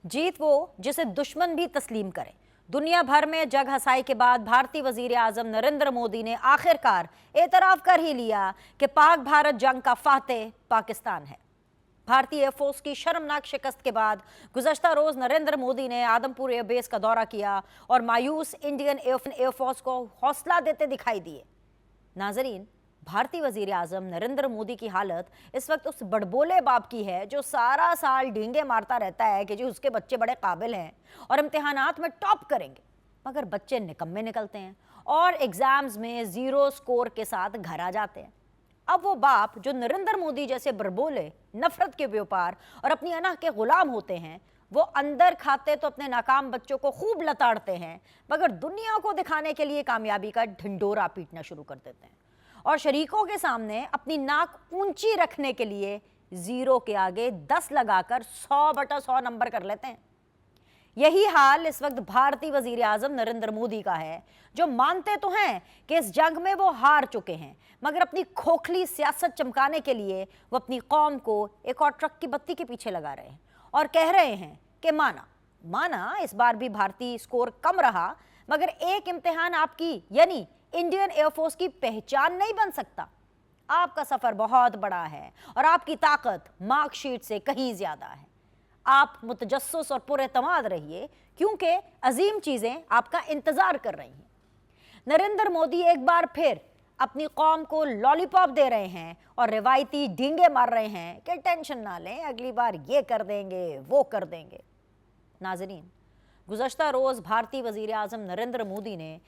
जीत वो जिसे दुश्मन भी तस्लीम करे। दुनिया भर में जग हंसाई के बाद भारतीय वजीर आजम नरेंद्र मोदी ने आखिरकार एतराफ कर ही लिया कि पाक भारत जंग का फातेह पाकिस्तान है। भारतीय एयरफोर्स की शर्मनाक शिकस्त के बाद गुज़श्ता रोज नरेंद्र मोदी ने आदमपुर एयरबेस का दौरा किया और मायूस इंडियन एयरफोर्स को हौसला देते दिखाई दिए। नाजरीन, भारतीय वजीर आजम नरेंद्र मोदी की हालत इस वक्त उस बड़बोले बाप की है जो सारा साल डींगे मारता रहता है कि जी उसके बच्चे बड़े काबिल हैं और इम्तिहानात में टॉप करेंगे, मगर बच्चे निकम्मे निकलते हैं और एग्जाम्स में जीरो स्कोर के साथ घर आ जाते हैं। अब वो बाप जो नरेंद्र मोदी जैसे बड़बोले, नफरत के व्यापार और अपनी अनाह के गुलाम होते हैं, वो अंदर खाते तो अपने नाकाम बच्चों को खूब लताड़ते हैं, मगर दुनिया को दिखाने के लिए कामयाबी का ढिंडोरा पीटना शुरू कर देते हैं और शरीकों के सामने अपनी नाक ऊंची रखने के लिए जीरो के आगे 10 लगाकर 100/100 नंबर कर लेते हैं। यही हाल इस वक्त भारतीय वजीर आजम नरेंद्र मोदी का है, जो मानते तो हैं कि इस जंग में वो हार चुके हैं, मगर अपनी खोखली सियासत चमकाने के लिए वो अपनी कौम को एक और ट्रक की बत्ती के पीछे लगा रहे हैं और कह रहे हैं कि माना इस बार भी भारतीय स्कोर कम रहा, मगर एक इम्तिहान आपकी यानी इंडियन एयरफोर्स की पहचान नहीं बन सकता। आपका सफर बहुत बड़ा है और आपकी ताकत मार्कशीट से कहीं ज्यादा है। आप मुतजस्सिस और पुरएतमाद रहिए, क्योंकि अजीम चीजें आपका इंतजार कर रही हैं। नरेंद्र मोदी एक बार फिर अपनी कौम को लॉलीपॉप दे रहे हैं और रिवायती डींगे मार रहे हैं कि टेंशन ना लें, अगली बार ये कर देंगे, वो कर देंगे। नाज़रीन, गुज़श्ता रोज भारतीय वजीर आजम नरेंद्र मोदी ने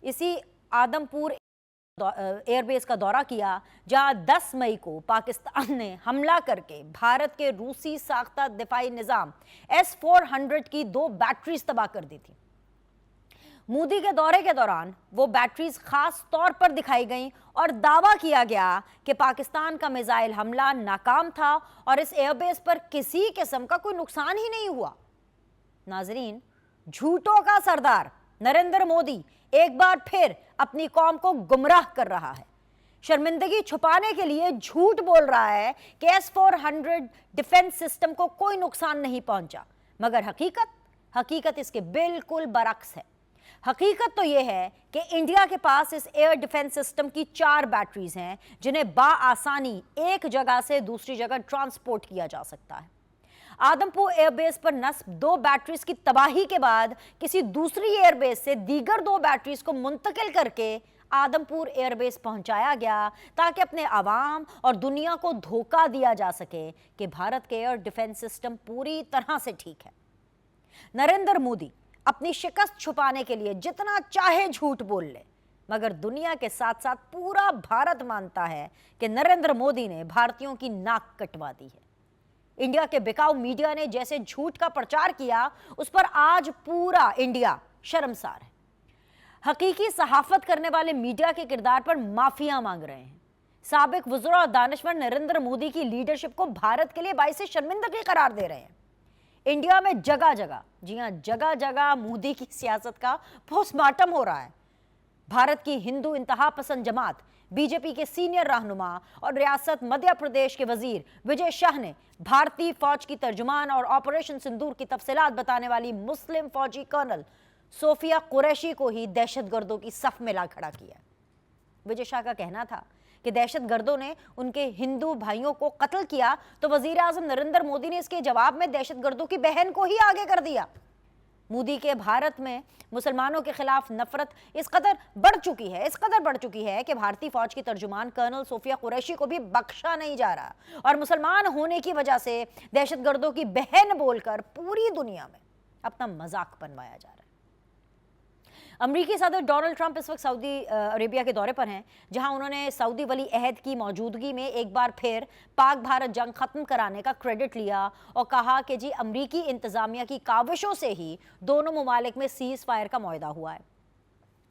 इसी आदमपुर एयरबेस का दौरा किया, जहां 10 मई को पाकिस्तान ने हमला करके भारत के रूसी साख्ता दिफाई निजाम S-400 की 2 बैटरीज तबाह कर दी थी। मोदी के दौरे के दौरान वो बैटरीज खास तौर पर दिखाई गईं और दावा किया गया कि पाकिस्तान का मिसाइल हमला नाकाम था और इस एयरबेस पर किसी किस्म का कोई नुकसान ही नहीं हुआ। नाजरीन, झूठों का सरदार नरेंद्र मोदी एक बार फिर अपनी कौम को गुमराह कर रहा है। शर्मिंदगी छुपाने के लिए झूठ बोल रहा है कि S-400 डिफेंस सिस्टम को कोई नुकसान नहीं पहुंचा, मगर हकीकत इसके बिल्कुल बरक्स है। हकीकत तो यह है कि इंडिया के पास इस एयर डिफेंस सिस्टम की 4 बैटरीज हैं, जिन्हें बाआसानी एक जगह से दूसरी जगह ट्रांसपोर्ट किया जा सकता है। आदमपुर एयरबेस पर नस्ब 2 बैटरीज की तबाही के बाद किसी दूसरी एयरबेस से दीगर 2 बैटरीज को मुंतकिल करके आदमपुर एयरबेस पहुंचाया गया, ताकि अपने आवाम और दुनिया को धोखा दिया जा सके कि भारत के एयर डिफेंस सिस्टम पूरी तरह से ठीक है। नरेंद्र मोदी अपनी शिकस्त छुपाने के लिए जितना चाहे झूठ बोल ले, मगर दुनिया के साथ साथ पूरा भारत मानता है कि नरेंद्र मोदी ने भारतीयों की नाक कटवा दी है। इंडिया के बिकाऊ मीडिया ने जैसे झूठ का प्रचार किया, उस पर आज पूरा इंडिया शर्मसार है। हकीकी सहाफत करने वाले मीडिया के किरदार पर माफिया मांग रहे हैं। साबिक वज़ीर और दानिशवर नरेंद्र मोदी की लीडरशिप को भारत के लिए बाइस शर्मिंदगी करार दे रहे हैं। इंडिया में जगह जगह, जी हां, जगह जगह मोदी की सियासत का पोस्टमार्टम हो रहा है। भारत की हिंदू इंतहा पसंद जमात बीजेपी के सीनियर रहनुमा और रियासत मध्य प्रदेश के वजीर विजय शाह ने भारतीय फौज की तर्जुमान और ऑपरेशन सिंदूर की तफसीलात बताने वाली मुस्लिम फौजी कर्नल सोफिया कुरैशी को ही दहशतगर्दों की सफ में ला खड़ा किया। विजय शाह का कहना था कि दहशतगर्दों ने उनके हिंदू भाइयों को कत्ल किया, तो वजीर आजम नरेंद्र मोदी ने इसके जवाब में दहशतगर्दों की बहन को ही आगे कर दिया। मोदी के भारत में मुसलमानों के खिलाफ नफरत इस कदर बढ़ चुकी है कि भारतीय फौज की तर्जुमान कर्नल सोफिया कुरैशी को भी बख्शा नहीं जा रहा और मुसलमान होने की वजह से दहशतगर्दों की बहन बोलकर पूरी दुनिया में अपना मजाक बनवाया जा रहा है। अमरीकी सदर डोनाल्ड ट्रंप इस वक्त सऊदी अरेबिया के दौरे पर हैं, जहां उन्होंने सऊदी वली अहद की मौजूदगी में एक बार फिर पाक भारत जंग खत्म कराने का क्रेडिट लिया और कहा कि जी अमरीकी इंतजामिया की काविशों से ही दोनों ममालिक में सीज फायर का मुआहदा हुआ है।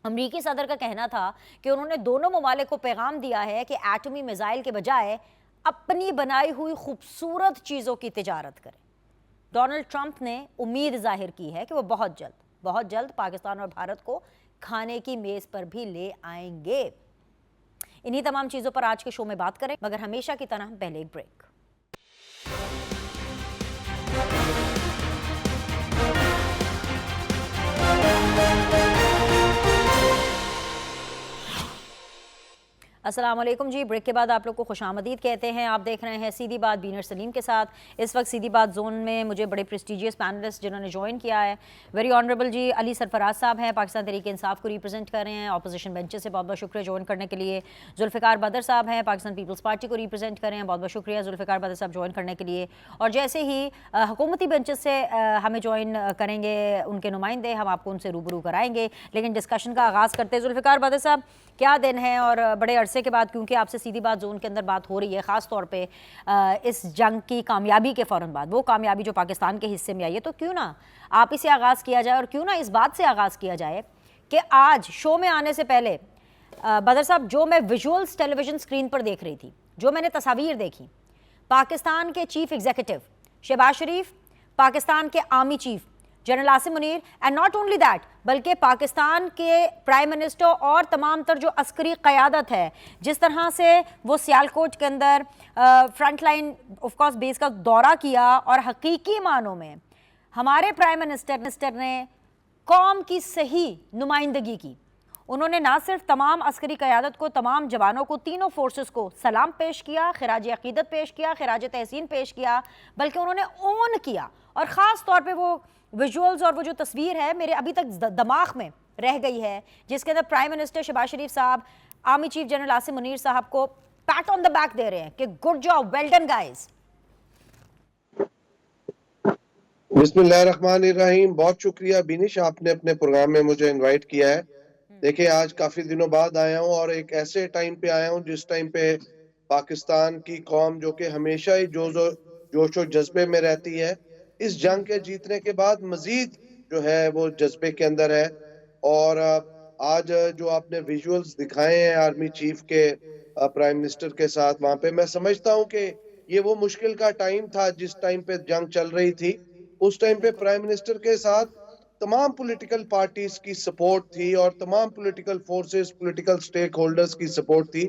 अमरीकी सदर का कहना था कि उन्होंने दोनों ममालिक को पैगाम दिया है कि एटमी मिसाइल के बजाय अपनी बनाई हुई खूबसूरत चीज़ों की तिजारत करें। डोनाल्ड ट्रंप ने उम्मीद जाहिर की है कि वो बहुत जल्द पाकिस्तान और भारत को खाने की मेज पर भी ले आएंगे। इन्हीं तमाम चीजों पर आज के शो में बात करें, मगर हमेशा की तरह पहले एक ब्रेक। अस्सलाम वालेकुम जी। ब्रेक के बाद आप लोग को खुश आमदीद कहते हैं। आप देख रहे हैं सीधी बात बीनर सलीम के साथ। इस वक्त सीधी बात जोन में मुझे बड़े प्रेस्टिजियस पैनलिस्ट जिन्होंने ज्वाइन किया है, वेरी ऑनरेबल जी अली सरफराज साहब हैं, पाकिस्तान तहरीक इंसाफ को रिप्रेजेंट कर रहे हैं अपोजिशन बेंचेस से, बहुत बहुत शुक्रिया ज्वाइन करने के लिए। जुल्फ़िकार बदर साहब हैं, पाकिस्तान पीपल्स पार्टी को रिप्रेजेंट कर रहे हैं, बहुत बहुत शुक्रिया जुल्फ़िकार बदर साहब ज्वाइन करने के लिए। और जैसे ही हुकूमती बेंचेस से हमें ज्वाइन करेंगे उनके नुमाइंदे, हम आपको उनसे रूबरू कराएंगे। लेकिन डिस्कशन का आगाज़ करते हैं। जुल्फ़िकार बदर साहब, क्या दिन है और बड़े अरसे के बाद, क्योंकि आपसे सीधी बात जोन के अंदर बात हो रही है, ख़ास तौर पे इस जंग की कामयाबी के फ़ौरन बाद, वो कामयाबी जो पाकिस्तान के हिस्से में आई है, तो क्यों ना आप इसे आगाज़ किया जाए और क्यों ना इस बात से आगाज़ किया जाए कि आज शो में आने से पहले बदर साहब, जो मैं विजुअल्स टेलीविज़न स्क्रीन पर देख रही थी, जो मैंने तस्वीर देखी, पाकिस्तान के चीफ एग्जीक्यूटिव शहबाज शरीफ, पाकिस्तान के army chief general Asim Munir, and not only that, बल्कि पाकिस्तान के प्राइम मिनिस्टर और तमाम तर जो अस्करी क़यादत है, जिस तरह से वो सियालकोट के अंदर front line of course base का दौरा किया और हकीकी मानों में हमारे प्राइम मिनिस्टर ने कौम की सही नुमाइंदगी की। उन्होंने ना सिर्फ तमाम अस्करी क़यादत को, तमाम जवानों को, तीनों फोर्सेस को सलाम पेश किया, खिराज अकीदत पेश किया, खिराज तहसीन पेश किया, बल्कि उन्होंने ओन किया। और ख़ास तौर पे वो विजुअल्स और वो जो तस्वीर है मेरे अभी तक दिमाग में रह गई है, जिसके अंदर प्राइम मिनिस्टर शहबाज शरीफ साहब army chief general Asim Munir साहब को पैट ऑन द बैक दे रहे हैं कि good job, well done guys. बिस्मिल्लाहिर्रहमानिर्रहीम। बहुत शुक्रिया बिनिश, आपने अपने प्रोग्राम में मुझे इनवाइट किया है। देखिए, आज काफी दिनों बाद आया हूँ और एक ऐसे टाइम पे आया हूँ जिस टाइम पे पाकिस्तान की कौम, जो कि हमेशा ही जोश और जज्बे में रहती है, इस जंग के जीतने के बाद मजीद जो है वो जज्बे के अंदर है। और आज जो आपने विजुअल्स दिखाए हैं आर्मी चीफ के प्राइम मिनिस्टर के साथ, वहां पे मैं समझता हूँ कि ये वो मुश्किल का टाइम था जिस टाइम पे जंग चल रही थी। उस टाइम पे प्राइम मिनिस्टर के साथ तमाम पॉलिटिकल पार्टीज की सपोर्ट थी और तमाम political forces, political stakeholders की सपोर्ट थी,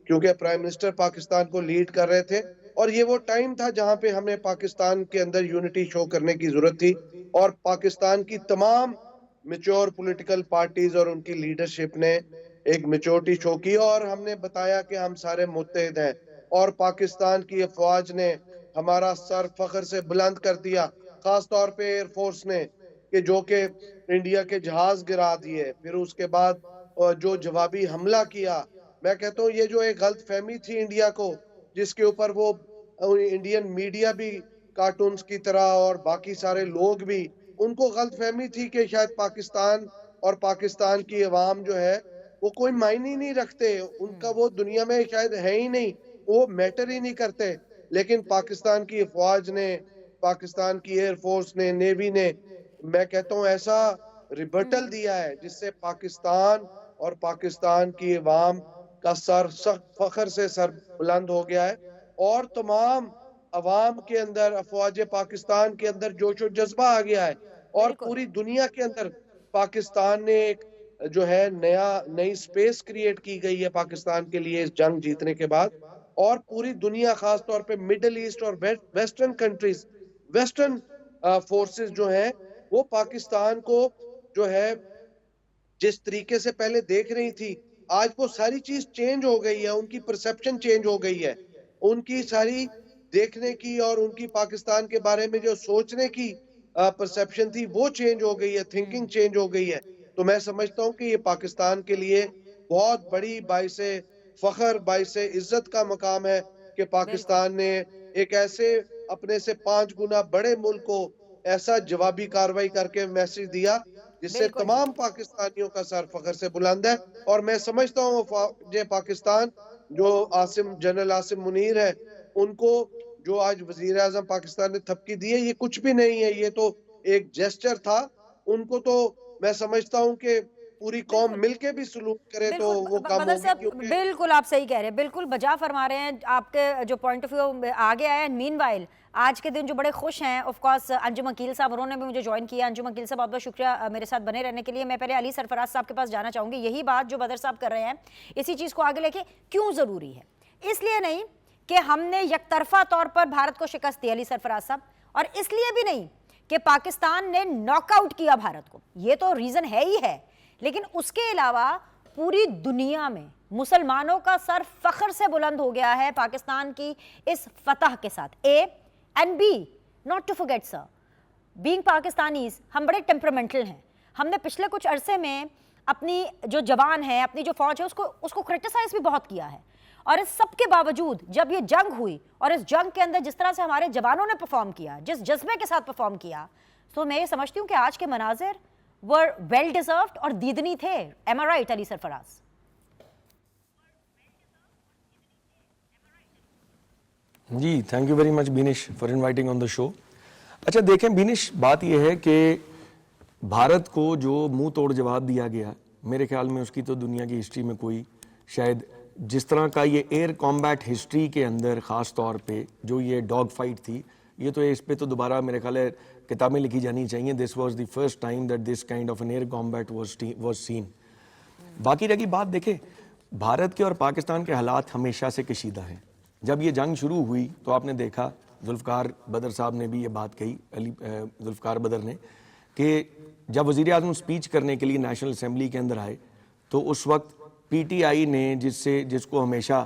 क्योंकि प्राइम मिनिस्टर पाकिस्तान को लीड कर रहे थे। और ये वो टाइम था जहां पे हमें पाकिस्तान के अंदर यूनिटी शो करने की जरूरत थी और पाकिस्तान की तमाम मेच्योर पॉलिटिकल पार्टीज और उनकी लीडरशिप ने एक मेच्योरिटी शो की और हमने बताया कि हम सारे मुत्तहिद हैं। और पाकिस्तान की अफवाज ने हमारा सर फख्र से बुलंद कर दिया, खास तौर पे एयरफोर्स ने, कि जो कि इंडिया के जहाज गिरा दिए। फिर उसके बाद जो जवाबी हमला किया, मैं कहता हूँ ये जो एक गलत फहमी थी इंडिया को, जिसके ऊपर वो इंडियन मीडिया भी कार्टून्स की तरह और बाकी सारे लोग भी, उनको गलत फहमी थी कि शायद पाकिस्तान और पाकिस्तान की अवाम जो है वो कोई मायने नहीं रखते, उनका वो दुनिया में शायद है ही नहीं, वो मैटर ही नहीं करते। लेकिन पाकिस्तान की अफवाज ने, पाकिस्तान की एयरफोर्स ने, नेवी ने, मैं कहता हूँ ऐसा रिबटल दिया है जिससे पाकिस्तान और पाकिस्तान की अवाम का सर सख्त फख्र से सर बुलंद हो गया है। और तमाम अवाम के अंदर, अफवाज पाकिस्तान के अंदर जोश और जज्बा आ गया है। और पूरी दुनिया के अंदर पाकिस्तान ने एक जो है नई स्पेस क्रिएट की गई है पाकिस्तान के लिए इस जंग जीतने के बाद। और पूरी दुनिया, खास तौर पे मिडिल ईस्ट और वेस्टर्न कंट्रीज, वेस्टर्न फोर्सेस जो हैं, वो पाकिस्तान को जो है जिस तरीके से पहले देख रही थी, आज वो सारी चीज चेंज हो गई है, उनकी परसेप्शन चेंज हो गई है, उनकी सारी देखने की और उनकी पाकिस्तान के बारे में जो सोचने की परसेप्शन थी वो चेंज हो गई है, थिंकिंग चेंज हो गई है। तो मैं समझता हूँ कि ये पाकिस्तान के लिए बहुत बड़ी बाइसे फख्र, बाइसे इज्जत का मकाम है कि पाकिस्तान ने एक ऐसे अपने से 5 गुना बड़े मुल्क को ऐसा जवाबी कार्रवाई करके मैसेज दिया जिससे तमाम पाकिस्तानियों का सर फख्र से बुलंद है। और मैं समझता हूँ ये पाकिस्तान जो जनरल आसिम मुनीर है, उनको जो आज वजीर आजम पाकिस्तान ने थपकी दी है, ये कुछ भी नहीं है, ये तो एक जेस्चर था। उनको तो मैं समझता हूँ कि पूरी कौम मिलके भी सलूट करे तो वो काम होगी। बिल्कुल आप सही कह रहे हैं, बिल्कुल बजा फरमा रहे हैं, आपके जो पॉइंट ऑफ व्यू आगे आया है। मीनवाइल आज के दिन जो बड़े खुश हैं, ऑफ कोर्स अंजुम अकील साहब, उन्होंने भी मुझे ज्वाइन किया। अंजुम अकील साहब, बहुत बहुत शुक्रिया मेरे साथ बने रहने के लिए। मैं पहले अली सरफराज साहब के पास जाना चाहूँगी। यही बात जो बदर साहब कर रहे हैं, इसी चीज़ को आगे लेके क्यों ज़रूरी है, इसलिए नहीं कि हमने यकतरफा तौर पर भारत को शिकस्त दी अली सरफराज साहब, और इसलिए भी नहीं कि पाकिस्तान ने नॉकआउट किया भारत को, ये तो रीज़न है ही है, लेकिन उसके अलावा पूरी दुनिया में मुसलमानों का सर फख्र से बुलंद हो गया है पाकिस्तान की इस फतह के साथ। A and B, not to forget sir, being Pakistanis हम बड़े टेम्परामेंटल हैं। हमने पिछले कुछ अरसे में अपनी जो जवान है, अपनी जो फौज है, उसको क्रिटिसाइज भी बहुत किया है। और इस सब के बावजूद जब ये जंग हुई और इस जंग के अंदर जिस तरह से हमारे जवानों ने परफॉर्म किया, जिस जज्बे के साथ परफॉर्म किया, तो मैं ये समझती हूँ कि आज के मनाजिर वर वेल डिजर्व्ड और दीदनी थे। Am I right Ali Sarfaraz? जी, thank you very much Beenish for inviting on the show. अच्छा देखें बीनिश, बात यह है कि भारत को जो मुंह तोड़ जवाब दिया गया, मेरे ख्याल में उसकी तो दुनिया की हिस्ट्री में कोई, शायद जिस तरह का ये एयर कॉम्बैट हिस्ट्री के अंदर ख़ास तौर पे जो ये डॉग फाइट थी, ये तो इस पे तो दोबारा मेरे ख्याल है किताबें लिखी जानी चाहिए। This was the first time that this kind of an air combat was seen. बाकी रही बात, देखें भारत के और पाकिस्तान के हालात हमेशा से कशीदा हैं। जब ये जंग शुरू हुई तो आपने देखा, जुल्फ़िकार बदर साहब ने भी ये बात कही, जुल्फ़िकार बदर ने, कि जब वज़ीर आज़म स्पीच करने के लिए नेशनल असेंबली के अंदर आए तो उस वक्त पीटीआई ने, जिसको हमेशा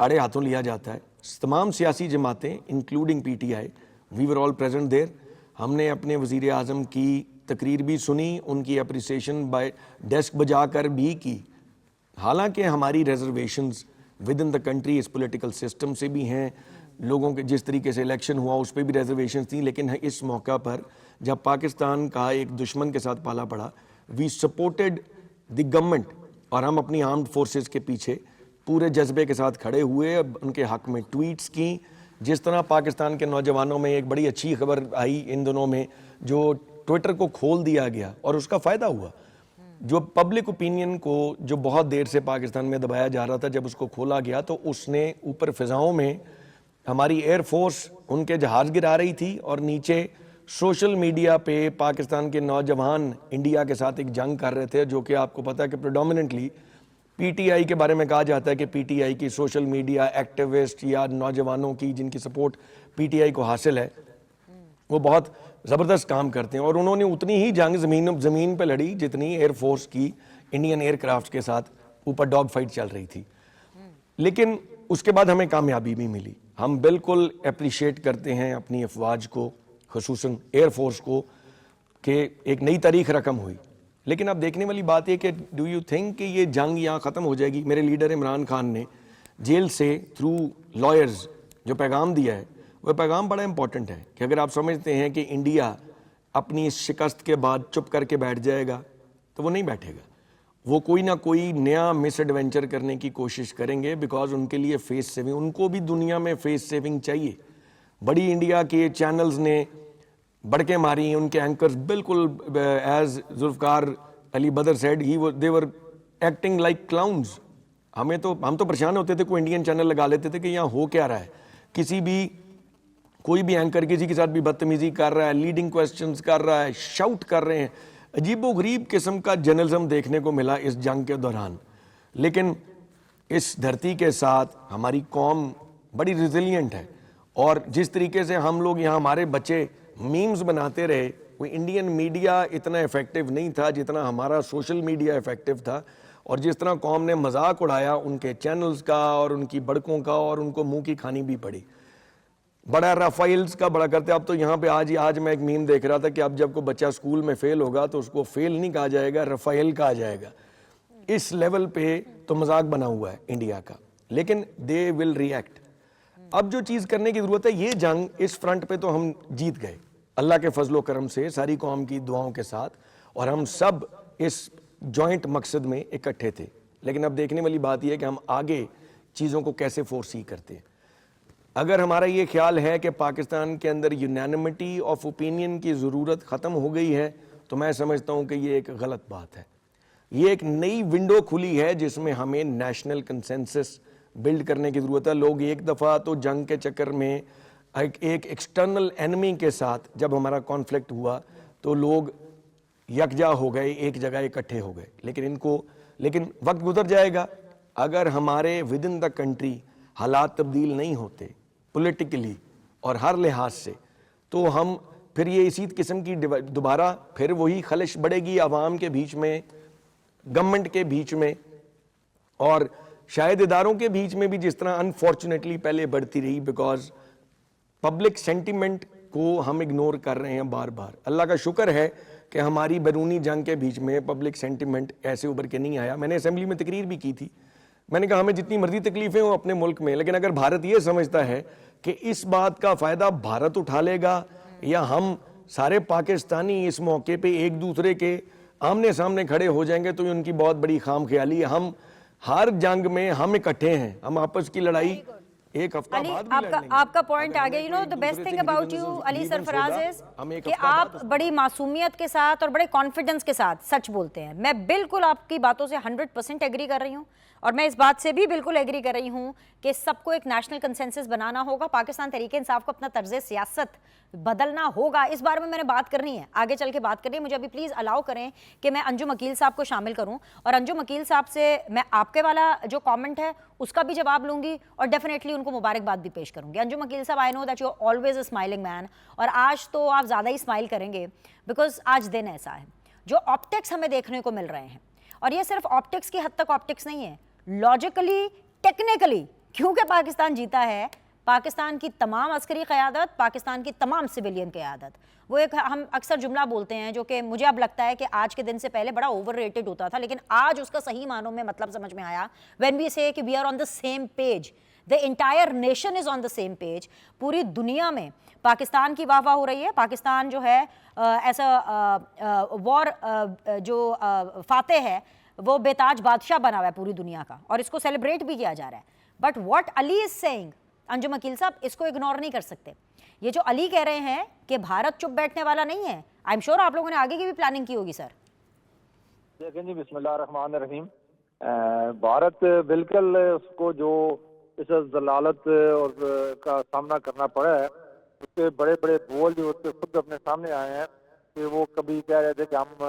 अड़े हाथों लिया जाता है, तमाम सियासी जमातें including PTI, we were all present there. हमने अपने वज़ीर आज़म की तकरीर भी सुनी, उनकी अप्रिसिएशन बाय डेस्क बजा कर भी की। हालांकि हमारी reservations with in the country इस पॉलिटिकल सिस्टम से भी हैं, लोगों के जिस तरीके से इलेक्शन हुआ उस पर भी रिजर्वेशंस थी, लेकिन इस मौका पर जब पाकिस्तान का एक दुश्मन के साथ पाला पड़ा, वी सपोर्टेड द गवर्नमेंट और हम अपनी आर्म्ड फोर्सेस के पीछे पूरे जज्बे के साथ खड़े हुए, उनके हक में ट्वीट्स की। जिस तरह पाकिस्तान के नौजवानों में एक बड़ी अच्छी खबर आई इन दिनों में, जो ट्विटर को खोल दिया गया और उसका फ़ायदा हुआ, जो पब्लिक ओपिनियन को जो बहुत देर से पाकिस्तान में दबाया जा रहा था, जब उसको खोला गया तो उसने ऊपर फिजाओं में हमारी एयर फोर्स उनके जहाज़ गिरा रही थी और नीचे सोशल मीडिया पे पाकिस्तान के नौजवान इंडिया के साथ एक जंग कर रहे थे, जो कि आपको पता है कि प्रेडोमिनेंटली पीटीआई के बारे में कहा जाता है कि पीटीआई की सोशल मीडिया एक्टिविस्ट या नौजवानों की जिनकी सपोर्ट पीटीआई को हासिल है, वो बहुत ज़बरदस्त काम करते हैं। और उन्होंने उतनी ही जंग ज़मीन पे लड़ी जितनी एयरफोर्स की इंडियन एयरक्राफ्ट के साथ ऊपर डॉग फाइट चल रही थी। लेकिन उसके बाद हमें कामयाबी भी मिली। हम बिल्कुल अप्रिशिएट करते हैं अपनी अफवाज को, खुसूसन एयरफोर्स को, कि एक नई तारीख रकम हुई। लेकिन अब देखने वाली बात है कि डू यू थिंक कि ये जंग यहाँ ख़त्म हो जाएगी? मेरे लीडर इमरान खान ने जेल से थ्रू लॉयर्स जो पैगाम दिया है, वह पैगाम बड़ा इंपॉर्टेंट है कि अगर आप समझते हैं कि इंडिया अपनी इस शिकस्त के बाद चुप करके बैठ जाएगा, तो वो नहीं बैठेगा। वो कोई ना कोई नया मिस एडवेंचर करने की कोशिश करेंगे, बिकॉज उनके लिए फेस सेविंग, उनको भी दुनिया में फेस सेविंग चाहिए। बड़ी इंडिया के चैनल्स ने बड़के मारी, उनके एंकर्स बिल्कुल एज जुल्फ़िकार अली बदर said, they were acting like clowns. हम तो परेशान होते थे, कोई इंडियन चैनल लगा लेते थे कि यहाँ हो क्या रहा है। कोई भी एंकर किसी के साथ भी बदतमीजी कर रहा है, लीडिंग क्वेश्चंस कर रहा है, शाउट कर रहे हैं। अजीबो गरीब किस्म का जर्नलिज्म देखने को मिला इस जंग के दौरान। लेकिन इस धरती के साथ हमारी कौम बड़ी रिजिलियंट है, और जिस तरीके से हम लोग यहाँ हमारे बच्चे मीम्स बनाते रहे, कोई इंडियन मीडिया इतना इफेक्टिव नहीं था जितना हमारा सोशल मीडिया इफेक्टिव था। और जिस तरह कौम ने मजाक उड़ाया उनके चैनल्स का और उनकी बड़कों का, और उनको मुंह की खानी भी पड़ी। बड़ा राफेल्स का बड़ा करते। अब तो यहाँ पे आज मैं एक मीम देख रहा था कि अब जब कोई बच्चा स्कूल में फेल होगा तो उसको फेल नहीं कहा जाएगा, राफेल कहा जाएगा। इस लेवल पे तो मजाक बना हुआ है इंडिया का, लेकिन दे विल रिएक्ट। अब जो चीज़ करने की ज़रूरत है, ये जंग इस फ्रंट पे तो हम जीत गए अल्लाह के फजलो करम से, सारी कौम की दुआओं के साथ, और हम सब इस जॉइंट मकसद में इकट्ठे थे। लेकिन अब देखने वाली बात यह है कि हम आगे चीज़ों को कैसे फोरसी करते हैं। अगर हमारा ये ख्याल है कि पाकिस्तान के अंदर यूनानिमिटी ऑफ ओपिनियन की ज़रूरत ख़त्म हो गई है, तो मैं समझता हूँ कि ये एक गलत बात है। ये एक नई विंडो खुली है जिसमें हमें नेशनल कंसेंसस बिल्ड करने की ज़रूरत है। लोग एक दफ़ा तो जंग के चक्कर में एक एक्सटर्नल एनिमी के साथ जब हमारा कॉन्फ्लिक्ट हुआ तो लोग यकजा हो गए, एक जगह इकट्ठे हो गए। लेकिन वक्त गुजर जाएगा, अगर हमारे विद इन द कंट्री हालात तब्दील नहीं होते पॉलिटिकली और हर लिहाज से, तो हम फिर ये इसी किस्म की दोबारा फिर वही खलिश बढ़ेगी आवाम के बीच में, गवर्नमेंट के बीच में, اور شاید اداروں کے بیچ میں بھی جس طرح انفارچونیٹلی پہلے بڑھتی رہی، بیکاز پبلک سینٹیمنٹ کو ہم اگنور کر رہے ہیں بار بار. اللہ کا شکر ہے کہ ہماری بیرونی جنگ کے بیچ میں پبلک سینٹیمنٹ ایسے ابھر کے نہیں آیا. میں نے اسمبلی میں تقریر بھی کی تھی، میں نے کہا ہمیں جتنی مرضی تکلیفیں ہوں اپنے ملک میں، لیکن اگر بھارت یہ سمجھتا ہے کہ اس بات کا فائدہ بھارت اٹھا لے گا یا ہم سارے پاکستانی اس موقع پہ ایک دوسرے کے آمنے سامنے کھڑے ہو جائیں گے، تو یہ ان کی بہت بڑی خام خیالی ہے. ہم ہر جنگ میں ہم اکٹھے ہیں، ہم آپس کی لڑائی ایک ہفتہ علی، بعد بھی لڑ لیں گے. آپ کا پوائنٹ اگر آگے. ہمیں یو نو ایک the دوسرے best سے thing about you grievances علی سرفراز ہوگا، is ہم ایک کہ ہفتہ بعد آپ بڑی معصومیت کے ساتھ اور بڑے کانفیڈنس کے ساتھ سچ بولتے ہیں. میں بالکل آپ کی باتوں سے 100% ایگری کر رہی ہوں، اور میں اس بات سے بھی بالکل ایگری کر رہی ہوں کہ سب کو ایک نیشنل کنسنسس بنانا ہوگا. پاکستان تحریک انصاف کو اپنا طرز سیاست بدلنا ہوگا. اس بارے میں نے بات کرنی ہے، آگے چل کے بات کرنی ہے. مجھے ابھی پلیز الاؤ کریں کہ میں انجم عقیل صاحب کو شامل کروں، اور انجم عقیل صاحب سے میں آپ کے والا جو کامنٹ ہے اس کا بھی جواب لوں گی، اور ڈیفینیٹلی ان کو مبارکباد بھی پیش کروں گی. انجم عقیل صاحب، I know that you are always a smiling man, اور آج تو آپ زیادہ ہی اسمائل کریں گے بیکاز آج دن ایسا ہے. جو آپٹکس ہمیں دیکھنے کو مل رہے ہیں، اور یہ صرف آپٹکس کی حد تک آپٹکس نہیں ہے، لاجیکلی ٹیکنیکلی، کیونکہ پاکستان جیتا ہے. پاکستان کی تمام عسکری قیادت، پاکستان کی تمام سویلین قیادت، وہ ایک ہم اکثر جملہ بولتے ہیں جو کہ مجھے اب لگتا ہے کہ آج کے دن سے پہلے بڑا اوور ریٹڈ ہوتا تھا، لیکن آج اس کا صحیح معنوں میں مطلب سمجھ میں آیا. وین وی سے کہ we are on the same page, the entire nation is on the same page. پوری دنیا میں پاکستان کی واہ واہ ہو رہی ہے. پاکستان جو ہے ایسا وار جو فاتح ہے، وہ بے تاج بادشاہ بنا ہوا ہے پوری دنیا کا، اور اس کو سیلیبریٹ بھی کیا جا رہا ہے. But what Ali is saying, Anjum Aqeel صاحب اس کو اگنور نہیں کر سکتے. یہ جو علی کہہ رہے ہیں کہ بھارت چپ بیٹھنے والا نہیں ہے، آئی ایم شیور آپ لوگوں نے آگے کی بھی پلاننگ کی ہوگی. سر دیکھیں جی، بسم اللہ الرحمن الرحیم. بھارت بالکل اس کو جو اس ضلالت اور کا سامنا کرنا پڑا ہے، اس کے بڑے بڑے بول جو اس کے خود اپنے سامنے آئے ہیں کہ وہ کبھی کہہ رہے تھے کہ ہم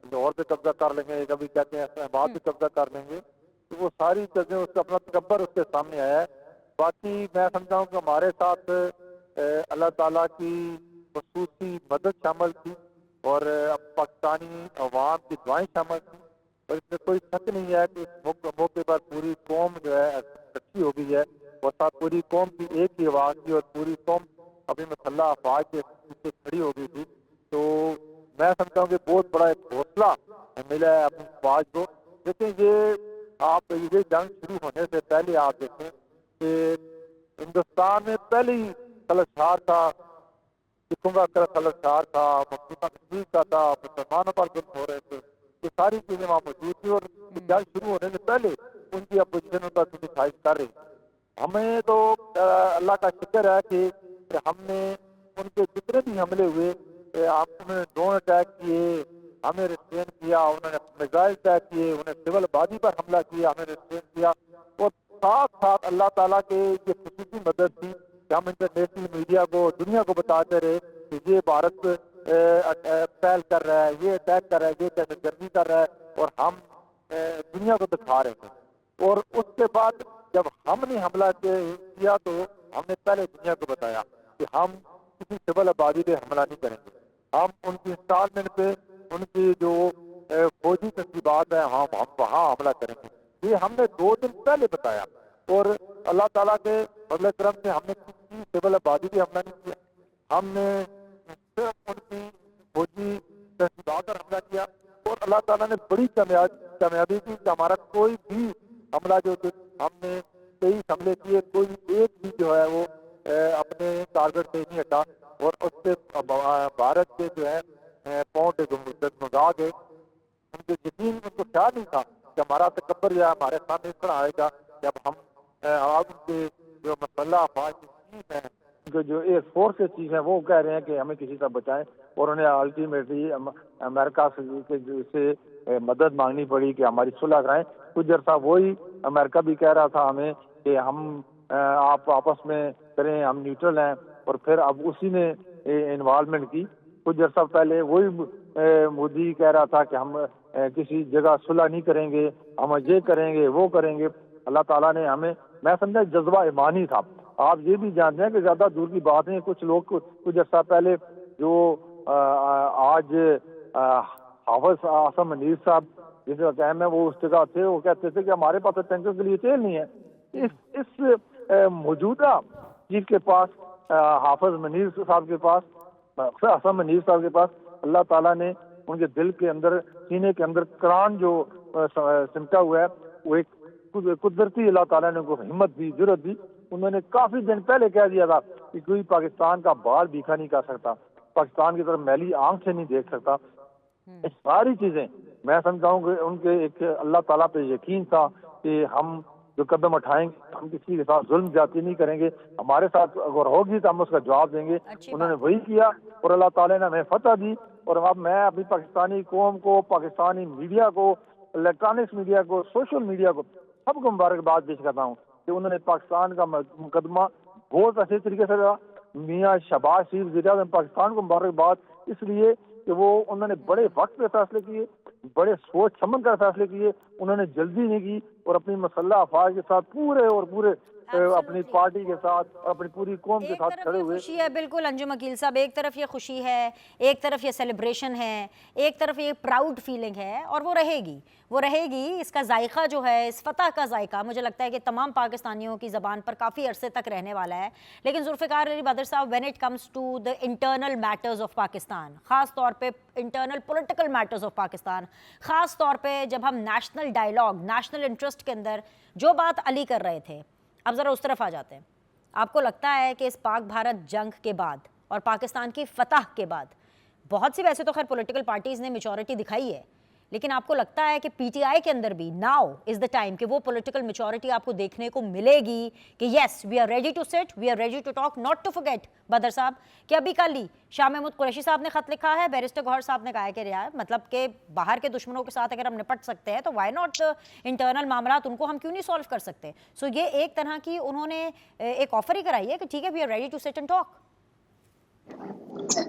لاہور پہ قبضہ کر لیں گے، کبھی کہتے ہیں اسلام آباد پہ قبضہ کر لیں گے. تو وہ ساری چیزیں اس کا اپنا تکبر اس کے سامنے آیا ہے. باقی میں سمجھتا ہوں کہ ہمارے ساتھ اللہ تعالیٰ کی خصوصی مدد شامل تھی، اور پاکستانی عوام کی دعائیں شامل تھیں. اور اس میں کوئی شک نہیں ہے کہ اس موقع پر پوری قوم جو ہے اکٹھی ہو گئی ہے، اور ساتھ پوری قوم کی ایک ہی آواز تھی، اور پوری قوم اپنی مسلح افواج کے پیچھے کھڑی ہو گئی تھی. تو میں سمجھتا ہوں کہ بہت بڑا ایک حوصلہ ملا ہے اپنی افواج کو. دیکھیں، یہ جنگ شروع ہونے سے پہلے آپ دیکھیں کہ ہندوستان میں پہلے ہی خلشار تھا، سکھوں کا خلشار تھا، مسلمان کا تھا، مسلمانوں پر ظلم ہو رہے تھے. یہ ساری چیزیں وہاں موجود تھی، اور جنگ شروع ہونے سے پہلے ان کی اپوزیشن کا خواہش کر رہی. ہمیں تو اللہ کا شکر ہے کہ ہم نے ان کے جتنے بھی حملے ہوئے، ہم نے ڈرون اٹیک کیے، ہمیں ریسٹرین کیا، انہوں نے میزائل اٹیک کیے، انہوں نے سول آبادی پر حملہ کیا، ہمیں ریسٹرین کیا. اور ساتھ ساتھ اللہ تعالیٰ کے یہ خصوصی مدد تھی کہ ہم انٹرنیشنل میڈیا کو، دنیا کو بتاتے رہے کہ یہ بھارت پہل کر رہا ہے، یہ اٹیک کر رہا ہے، یہ دہشت گردی کر رہا ہے، اور ہم دنیا کو دکھا رہے ہیں. اور اس کے بعد جب ہم نے حملہ کیا تو ہم نے پہلے دنیا کو بتایا کہ ہم کسی سول آبادی پہ حملہ نہیں کریں گے، ہم ان کی انسٹالمنٹ پہ، ان کی جو فوجی تنصیبات ہیں، ہم وہاں حملہ کریں گے. یہ ہم نے 2 دن پہلے بتایا، اور اللہ تعالیٰ کے فضل کرم سے ہم نے کسی سول آبادی پہ حملہ نہیں کیا. ہم نے صرف ان کی فوجی تنصیبات پر حملہ کیا، اور اللہ تعالیٰ نے بڑی کامیابی کی کہ ہمارا کوئی بھی حملہ جو ہم نے 23 حملے کیے، کوئی ایک بھی جو ہے وہ اپنے ٹارگٹ سے نہیں ہٹا، اور اس سے بھارت کے جو ہے پاؤنڈ ڈگمگا گئے. ان کے یقین، ان کو خیال نہیں تھا کہ ہمارا تکبر یا ہمارے سامنے اس طرح آئے گا جب ہم آپ ان کے جو مسلح افواج کی چیف ہیں، جو ایئر فورس کے چیف ہیں، وہ کہہ رہے ہیں کہ ہمیں کسی طرح بچائیں. اور انہیں الٹیمیٹلی امریکہ سے مدد مانگنی پڑی کہ ہماری صلح کرائیں. کچھ عرصہ وہی امریکہ بھی کہہ رہا تھا ہمیں کہ ہم آپ آپس میں کریں، ہم نیوٹرل ہیں، اور پھر اب اسی نے انوالومنٹ کی. کچھ عرصہ پہلے وہی مودی کہہ رہا تھا کہ ہم کسی جگہ صلح نہیں کریں گے، ہم یہ کریں گے، وہ کریں گے. اللہ تعالیٰ نے ہمیں، میں سمجھا جذبہ ایمانی تھا. آپ یہ بھی جانتے ہیں کہ زیادہ دور کی بات نہیں، کچھ لوگ کچھ عرصہ پہلے جو آج حافظ اعظم منیر صاحب جس کا قائم ہے وہ اس جگہ تھے، وہ کہتے تھے کہ ہمارے پاس ٹینکر کے لیے تیل نہیں ہے. اس موجودہ چیف کے پاس، حافظ منیر صاحب کے پاس، حسن منیر صاحب کے پاس، اللہ تعالیٰ نے ان کے دل کے اندر، سینے کے اندر قرآن جو سمٹا ہوا ہے، وہ ایک قدرتی اللہ تعالیٰ نے ان کو ہمت دی، جرأت دی. انہوں نے کافی دن پہلے کہہ دیا تھا کہ کوئی پاکستان کا بال بھیکھا نہیں کر سکتا، پاکستان کی طرف میلی آنکھ سے نہیں دیکھ سکتا. یہ ساری چیزیں میں سمجھتا ہوں کہ ان کے ایک اللہ تعالیٰ پہ یقین تھا کہ ہم جو قدم اٹھائیں گے، ہم کسی کے ساتھ ظلم زیادتی نہیں کریں گے، ہمارے ساتھ اگر ہوگی تو ہم اس کا جواب دیں گے. انہوں نے وہی کیا اور اللہ تعالیٰ نے ہمیں فتح دی. اور اب میں اپنی پاکستانی قوم کو، پاکستانی میڈیا کو، الیکٹرانکس میڈیا کو، سوشل میڈیا کو، سب کو مبارکباد پیش کرتا ہوں کہ انہوں نے پاکستان کا مقدمہ بہت اچھے طریقے سے لڑا. میاں شہباز شریف وزیر اعظم پاکستان کو مبارکباد اس لیے کہ انہوں نے بڑے وقت پہ فیصلے کیے، بڑے سوچ سمجھ کر فیصلے کیے. انہوں نے جلدی نہیں کی اور اپنی مسلح افواج کے ساتھ پورے اپنی پارٹی کے ساتھ اور اپنی پوری قوم کے ساتھ کھڑے ہوئے. خوشی ہے بالکل انجم عقیل صاحب، ایک طرف یہ خوشی ہے، ایک طرف یہ سیلیبریشن ہے، ایک طرف یہ پراؤڈ فیلنگ ہے، اور وہ رہے گی. اس کا ذائقہ جو ہے، اس فتح کا ذائقہ مجھے لگتا ہے کہ تمام پاکستانیوں کی زبان پر کافی عرصے تک رہنے والا ہے. لیکن Zulfiqar Ali Badar sahib, when it comes to the internal matters of Pakistan, خاص طور پہ internal political matters of Pakistan, خاص طور پہ جب ہم نیشنل ڈائیلاگ، نیشنل انٹرسٹ کے اندر جو بات علی کر رہے تھے، اب ذرا اس طرف آ جاتے ہیں. آپ کو لگتا ہے کہ اس پاک بھارت جنگ کے بعد اور پاکستان کی فتح کے بعد بہت سی، ویسے تو خیر پولیٹیکل پارٹیز نے میچورٹی دکھائی ہے، لیکن آپ کو لگتا ہے کہ پی ٹی آئی کے اندر بھی ناؤ از دا ٹائم کہ وہ پولیٹیکل میچورٹی آپ کو دیکھنے کو ملے گی کہ yes we are ready to sit, we are ready to talk, not to forget Badar صاحب کہ ابھی کل ہی شاہ محمود قریشی صاحب نے خط لکھا ہے، بیرسٹر گوہر صاحب نے کہا ہے کہ ریاض مطلب کہ باہر کے دشمنوں کے ساتھ اگر ہم نپٹ سکتے ہیں تو وائی ناٹ انٹرنل معاملات ان کو ہم کیوں نہیں سالو کر سکتے. سو یہ ایک طرح کی انہوں نے ایک آفر ہی کرائی ہے کہ ٹھیک ہے we are ready to sit and talk.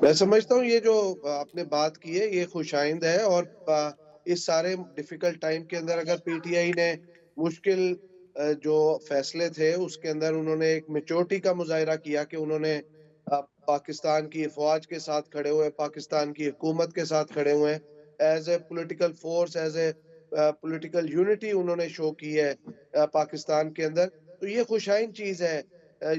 میں سمجھتا ہوں یہ جو آپ نے بات کی ہے یہ خوش آئند ہے، اور اس سارے ڈیفیکلٹ ٹائم کے اندر اگر پی ٹی آئی نے مشکل جو فیصلے تھے اس کے اندر انہوں نے ایک میچورٹی کا مظاہرہ کیا کہ انہوں نے پاکستان کی افواج کے ساتھ کھڑے ہوئے، پاکستان کی حکومت کے ساتھ کھڑے ہوئے ہیں، as a political force, as a political unity انہوں نے شو کی ہے پاکستان کے اندر، تو یہ خوشائن چیز ہے.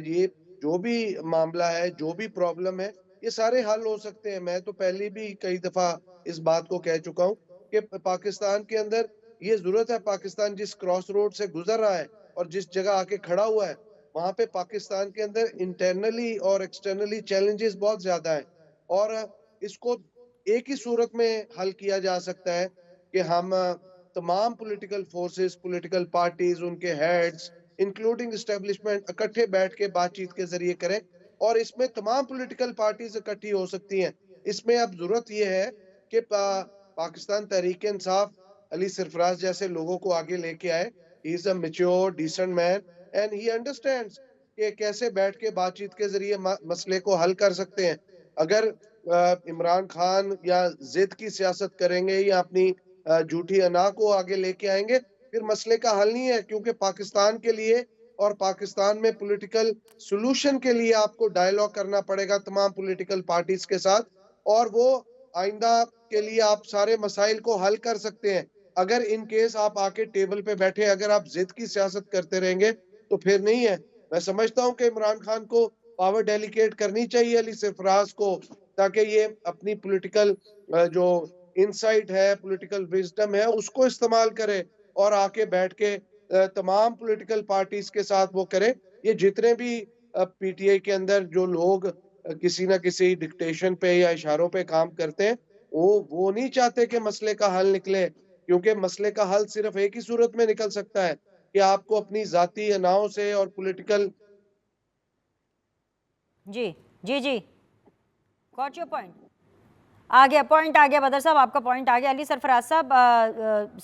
یہ جو بھی معاملہ ہے، جو بھی پرابلم ہے، یہ سارے حل ہو سکتے ہیں. میں تو پہلے بھی کئی دفعہ اس بات کو کہہ چکا ہوں کہ پاکستان کے اندر یہ ضرورت ہے، پاکستان جس کراس روڈ سے گزر رہا ہے اور جس جگہ آ کے کھڑا ہوا ہے وہاں پہ پاکستان کے اندر انٹرنلی اور ایکسٹرنلی چیلنجز بہت زیادہ ہیں، اور اس کو ایک ہی صورت میں حل کیا جا سکتا ہے کہ ہم تمام پولیٹیکل فورسز، پولیٹیکل پارٹیز، ان کے ہیڈز انکلوڈنگ اسٹیبلشمنٹ اکٹھے بیٹھ کے بات چیت کے ذریعے کریں، اور اس میں تمام پولیٹیکل پارٹیز اکٹھی ہو سکتی ہیں. اس میں اب ضرورت یہ ہے کہ پاکستان تحریک انصاف علی سرفراز جیسے لوگوں کو آگے لے کے آئے. He is a mature decent man and he understands کہ کیسے بیٹھ کے بات چیت کے ذریعے مسئلے کو حل کر سکتے ہیں. اگر عمران خان یا ضد کی سیاست کریں گے یا اپنی جھوٹی انا کو آگے لے کے آئیں گے پھر مسئلے کا حل نہیں ہے، کیونکہ پاکستان کے لیے اور پاکستان میں پولیٹیکل سولوشن کے لیے آپ کو ڈائیلاگ کرنا پڑے گا تمام پولیٹیکل پارٹیز کے ساتھ، اور وہ آئندہ کے لیے آپ سارے مسائل کو حل کر سکتے ہیں. اگر ان کیس آپ آ کے ٹیبل پہ بیٹھے اگر آپ ضد کی سیاست کرتے رہیں گے تو پھر نہیں ہے. میں سمجھتا ہوں کہ عمران خان کو پاور ڈیلیکیٹ کرنی چاہیے علی سرفراز کو، تاکہ یہ اپنی پولیٹیکل جو انسائٹ ہے، پولیٹیکل وزڈم ہے، اس کو استعمال کرے اور آ کے بیٹھ کے تمام پولیٹیکل پارٹیز کے ساتھ وہ کرے. یہ جتنے بھی پی ٹی آئی کے اندر جو لوگ کسی نہ کسی ڈکٹیشن پہ یا اشاروں پہ کام کرتے ہیں وہ نہیں چاہتے کہ مسئلے کا حل نکلے، کیونکہ مسئلے کا حل صرف ایک ہی صورت میں نکل سکتا ہے کہ آپ کو اپنی ذاتی اناؤں سے اور پولیٹیکل. جی گاٹ یور پوائنٹ. آ گیا بدر صاحب، آپ کا پوائنٹ آ گیا. علی سرفراز صاحب،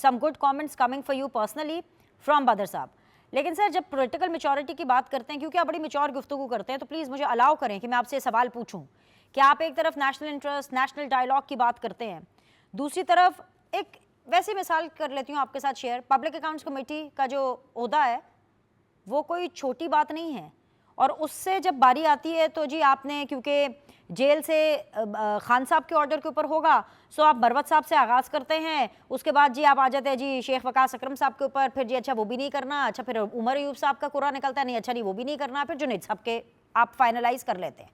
some good comments coming for you personally from Badar صاحب. لیکن سر جب پولیٹیکل میچورٹی کی بات کرتے ہیں، کیونکہ آپ بڑی میچور گفتگو کرتے ہیں، تو پلیز مجھے الاؤ کریں کہ میں آپ سے سوال پوچھوں کہ آپ ایک طرف نیشنل انٹرسٹ، نیشنل ڈائیلاگ کی بات کرتے ہیں، دوسری طرف ایک ویسی مثال کر لیتی ہوں آپ کے ساتھ شیئر. پبلک اکاؤنٹس کمیٹی کا جو عہدہ ہے وہ کوئی چھوٹی بات نہیں ہے، اور اس سے جب باری آتی ہے تو جی آپ نے، کیونکہ जेल से खान साहब के ऑर्डर के ऊपर होगा, सो आप मरवत साहब से आगाज़ करते हैं, उसके बाद जी आप आ जाते हैं जी शेख वकास अकरम साहब के ऊपर, फिर जी अच्छा वो भी नहीं करना, अच्छा फिर उमर अयूब साहब का कुरा निकलता है, नहीं अच्छा नहीं वो भी नहीं करना, फिर जुनैद साहब के आप फाइनलाइज कर लेते हैं,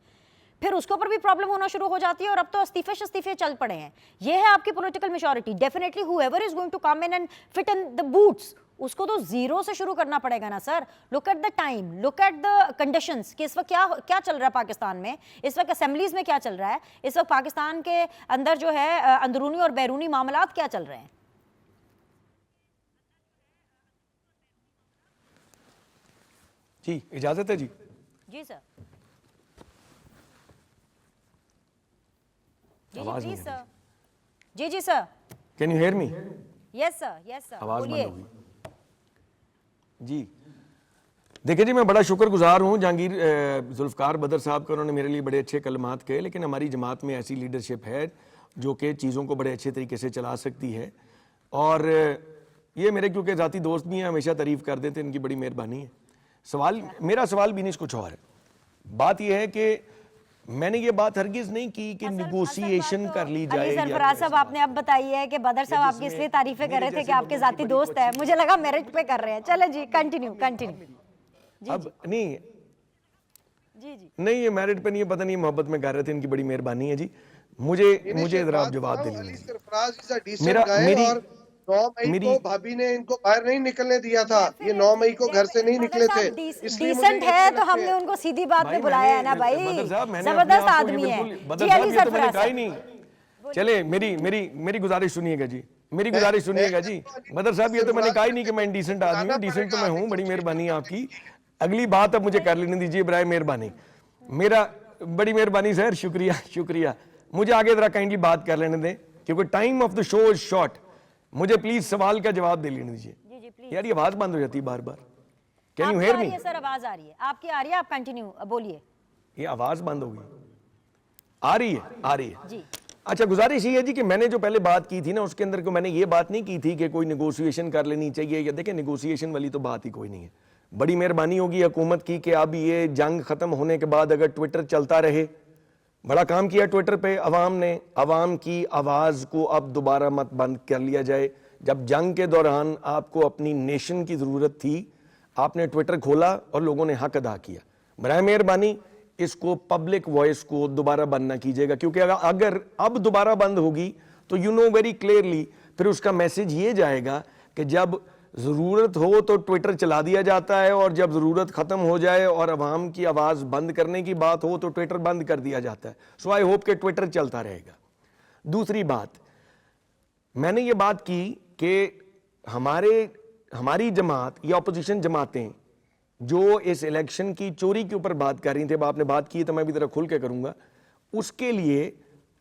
फिर उसके ऊपर भी प्रॉब्लम होना शुरू हो जाती है और अब तो इस्तीफे चल पड़े हैं। ये है आपकी political majority. Definitely whoever is going to come in and fit in the boots, उसको तो जीरो से शुरू करना पड़ेगा ना sir. Look at the time, look at the conditions कि इस वक्त क्या चल रहा है पाकिस्तान में, इस वक्त असेंबलीज में क्या चल रहा है, इस वक्त पाकिस्तान के अंदर जो है अंदरूनी और बैरूनी मामलात क्या चल रहे हैं। जी इजाजत है जी। जी सर। आवाज जी नहीं सर। जी sir. Can you hear me? Yes sir आवाज बंद बोलिए। हो गई जी। देखिए जी, मैं बड़ा शुक्रगुजार हूँ जहांगीर जुल्फकार बदर साहब का, उन्होंने मेरे लिए बड़े अच्छे कलमात कहे, लेकिन हमारी जमात में ऐसी लीडरशिप है जो कि चीज़ों को बड़े अच्छे तरीके से चला सकती है, और ये मेरे क्योंकि ज़ाती दोस्त भी हैं, हमेशा तारीफ़ कर देते हैं, इनकी बड़ी मेहरबानी है। मेरा सवाल भी नहीं कुछ और है। बात यह है कि मैंने ये बात हरगिज़ नहीं की कि निगोशिएशन कर ली जाए। अली सरफराज साहब आपने अब बताई है कि बदर साहब आपकी इसलिए तारीफें कर रहे थे कि आपके ज़ाती दोस्त है, मुझे लगा मेरिट पे कर रहे हैं। चले जी कंटिन्यू। अब नहीं जी नहीं, ये मेरिट पे नहीं है, पता नहीं मोहब्बत में कर रहे थे, इनकी बड़ी मेहरबानी है जी। मुझे इधर आप जवाब दे लीजिए। मेरी 9 मई को भाभी ने इनको बाहर नहीं निकलने दिया था, ये 9 मई को घर से नहीं निकले थे। डिसेंट है तो हमने उनको सीधी बात पे बुलाया है ना भाई, जबरदस्त आदमी है जी अली सरफराज साहब। चले मेरी गुजारिश सुनिएगा जी, मेरी गुजारिश सुनिएगा जी। बदर साहब ये तो मैंने कहा ही नहीं कि मैं इंडिसेंट आदमी हूँ, डिसेंट तो मैं हूँ, बड़ी मेहरबानी है आपकी। अगली बात अब मुझे कर लेने दीजिए बराए मेहरबानी, मेरा बड़ी मेहरबानी सर, शुक्रिया। मुझे आगे जरा काइंडली बात कर लेने दें क्योंकि time of the show is short. मुझे प्लीज सवाल का जवाब दे लेने दीजिए। यार ये आवाज बंद हो जाती है बार बार। Can you hear me? Sir आवाज आ रही है आपकी, आ रही है, आप कंटिन्यू बोलिए। ये आवाज बंद हो गई, आ रही है जी। अच्छा, गुजारिश ये है जी कि मैंने जो पहले बात की थी ना, उसके अंदर को मैंने ये बात नहीं की थी कि कोई नेगोशिएशन कर लेनी चाहिए, या देखें नेगोशिएशन वाली तो बात ही कोई नहीं है। बड़ी मेहरबानी होगी हुकूमत की कि अब ये जंग खत्म होने के बाद अगर ट्विटर चलता रहे, बड़ा काम किया ट्विटर पे अवाम ने, अवाम की आवाज़ को अब दोबारा मत बंद कर लिया जाए। जब जंग के दौरान आपको अपनी नेशन की ज़रूरत थी, आपने ट्विटर खोला और लोगों ने हक अदा किया। बराए मेहरबानी इसको पब्लिक वॉइस को दोबारा बंद ना कीजिएगा, क्योंकि अगर अब दोबारा बंद होगी तो यू नो वेरी क्लियरली फिर उसका मैसेज ये जाएगा कि जब ज़रूरत हो तो ट्विटर चला दिया जाता है, और जब ज़रूरत ख़त्म हो जाए और अवाम की आवाज़ बंद करने की बात हो तो ट्विटर बंद कर दिया जाता है। सो आई होप कि ट्विटर चलता रहेगा। दूसरी बात, मैंने ये बात की कि हमारी जमात या अपोजिशन जमातें जो इस इलेक्शन की चोरी के ऊपर बात कर रही थी, आपने बात की तो मैं भी ज़रा खुल के करूँगा। उसके लिए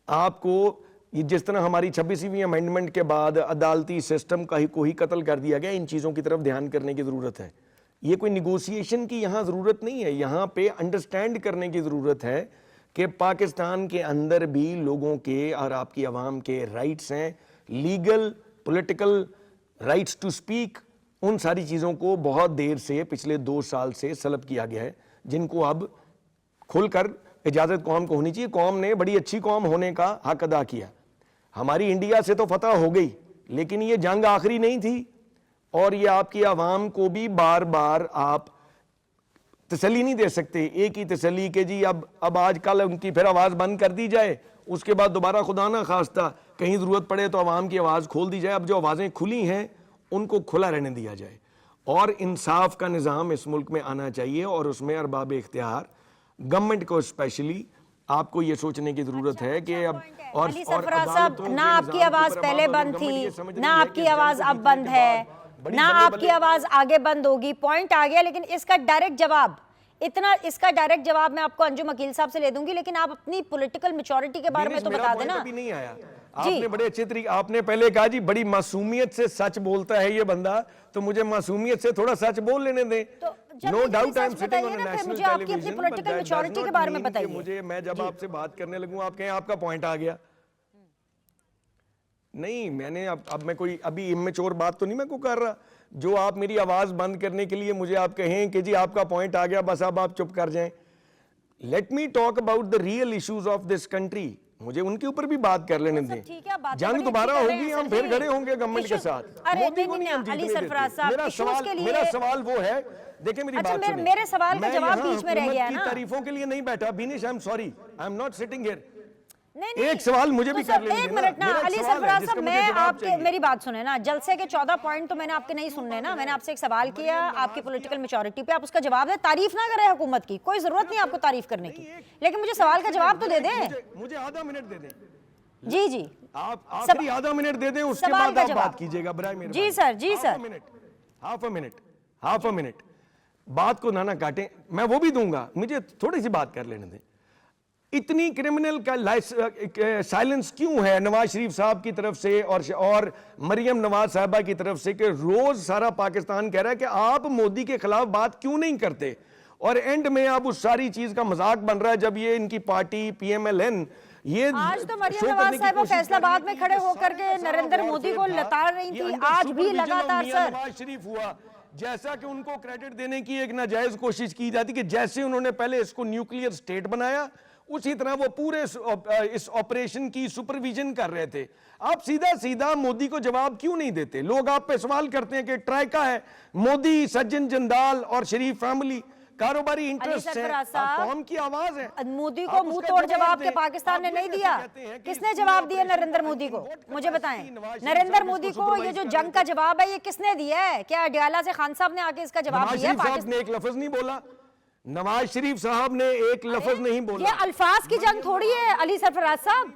आपको जिस तरह हमारी 26वीं अमेंडमेंट के बाद अदालती सिस्टम को ही कत्ल कर दिया गया, इन चीज़ों की तरफ ध्यान करने की ज़रूरत है। ये कोई निगोशिएशन की यहाँ ज़रूरत नहीं है, यहाँ पे अंडरस्टैंड करने की ज़रूरत है कि पाकिस्तान के अंदर भी लोगों के और आपकी आवाम के राइट्स हैं, legal political rights to speak. उन सारी चीज़ों को बहुत देर से, पिछले 2 साल से सलब किया गया है, जिनको अब खुलकर इजाज़त कौम को होनी चाहिए। कौम ने बड़ी अच्छी कौम होने का हक अदा किया। हमारी इंडिया से तो फतह हो गई, लेकिन ये जंग आखिरी नहीं थी, और ये आपकी आवाम को भी बार बार आप तसल्ली नहीं दे सकते। एक ही तसल्ली के जी अब आज कल उनकी फिर आवाज़ बंद कर दी जाए, उसके बाद दोबारा खुदा ना खास्ता कहीं ज़रूरत पड़े तो आवाम की आवाज़ खोल दी जाए। अब जो आवाज़ें खुली हैं उनको खुला रहने दिया जाए, और इंसाफ का निज़ाम इस मुल्क में आना चाहिए, और उसमें अरबाब इख्तियार गवर्नमेंट को स्पेशली आपको ये सोचने की जरूरत है कि अब और सरफराज साहब, ना आपकी आवाज पहले बंद थी, ना आपकी आवाज अब बंद है, ना आपकी आवाज आगे बंद होगी। पॉइंट आ गया, लेकिन इसका डायरेक्ट जवाब मैं आपको अंजुम अकील साहब से ले दूंगी, लेकिन आप अपनी पॉलिटिकल मैच्योरिटी के बारे में तो बता देना। अभी नहीं आया, आपने बड़े अच्छे तरीके, आपने पहले कहा जी बड़ी मासूमियत से सच बोलता है ये बंदा, तो मुझे मासूमियत से थोड़ा सच बोल लेने दें। No doubt I am sitting on national television, political maturity के बारे में बताइए मुझे। मैं जब आपसे बात करने लगूं आप कहें आपका पॉइंट आ गया। नहीं, मैंने अब मैं कोई अभी इमेच्योर बात तो नहीं मैं को कर रहा। जो आप मेरी आवाज बंद करने के लिए मुझे आप कहें कि जी आपका पॉइंट आ गया, बस अब आप चुप कर जाएं, let me talk about the real issues of this country. मुझे उनके ऊपर भी बात कर लेने दें. ठीक है, बातें जंग बड़ी दोबारा अच्छी कर रहे होगी, हैं हम सर फिर जी. खड़े होंगे गवर्नमेंट के साथ. अरे मोदी को नहीं, नहीं हम नहीं, अली जीतने सरफराज देते. साहब, मेरा issues सवाल के लिए- मेरा सवाल वो है, देखिए मेरी अच्छा, बात सुनिए. मेरे सवाल का मैं जवाब यहाँ बीच में रह हुकूमत गया की ना. तारीफों के लिए नहीं बैठा. Beenish, I am sorry, I am not sitting here. नहीं, एक सवाल मुझे तो भी सर, कर लेने एक देना. मिनट ना, मेरा एक अली सवाल है सरफराज जिसका साहब, मुझे मैं जवाब आपके, चाहिए. मेरी बात सुने ना. जलसे के 14 पॉइंट तो मैंने आपके नहीं सुनने ना. मैंने आपसे एक सवाल किया आपकी पॉलिटिकल मैच्योरिटी पे, आप उसका जवाब दें. तारीफ ना करें हुकूमत की, कोई जरूरत नहीं आपको तारीफ करने की, लेकिन मुझे सवाल का जवाब तो दे दें. मुझे आधा मिनट दे दें. जी जी, आप आखिरी आधा मिनट दे दें, उसके सवाल बाद का आप जवाब. बात कीजिएगा बराए मेरे. जी सर, जी सर. हाफ अ मिनट बात को ना काटें, मैं वो भी दूंगा. मुझे थोड़ी सी बात कर लेने दें. इतनी क्रिमिनल का साइलेंस क्यों है नवाज शरीफ साहब की तरफ से और मरियम नवाज साहबा की तरफ से, कि रोज सारा पाकिस्तान कह रहा है कि आप मोदी के खिलाफ बात क्यों नहीं करते, और एंड में अब उस सारी चीज का मजाक बन रहा है जब ये इनकी पार्टी PMLN ये आज तो मरियम शो नवाज करने की साहबा कोशिश कर फैसलाबाद रही में है खड़े कि होकर के सारा नरेंद्र वॉर मोदी फेयर को था. लताड़ रही ये थी, अंडर आज भी सुपरविजन ऑफ लगातार मियां सर. नवाज शरीफ हुआ. जैसा कि उनको क्रेडिट देने की एक नाजायज कोशिश की जाती कि जैसे उन्होंने पहले इसको न्यूक्लियर स्टेट बनाया, उसी तरह वो पूरे इस ऑपरेशन की सुपरविजन कर रहे थे. आप सीधा सीधा मोदी को जवाब क्यों नहीं देते? लोग आप पे सवाल करते हैं कि ट्राइका है, मोदी, सज्जन जंदाल और शरीफ फैमिली कारोबारी इंटरेस्ट है, सरफराज साहब, कौम की आवाज है. मोदी को आप मुंह उसका तोड़ जवाब के दें. पाकिस्तान ने आप नहीं ये दिया. कहते हैं कि किसने इसलिए जवाब आप दिया इसको नरेंद्र मोदी को? वोट करना मुझे बताएं. चाहिए. नवाज शरीफ नरेंद्र साहब मोदी इसको को ये supervise जो कर जंग रहे का जवाब है, ये किसने दिया है? क्या अडियाला से खान साहब ने आके इसका जवाब नवाज दिया है? शरीफ साहब ने एक लफ्ज नहीं बोला. नवाज शरीफ साहब ने एक लफ्ज नहीं बोला. ये अल्फाज की जंग थोड़ी है अली सरफराज साहब,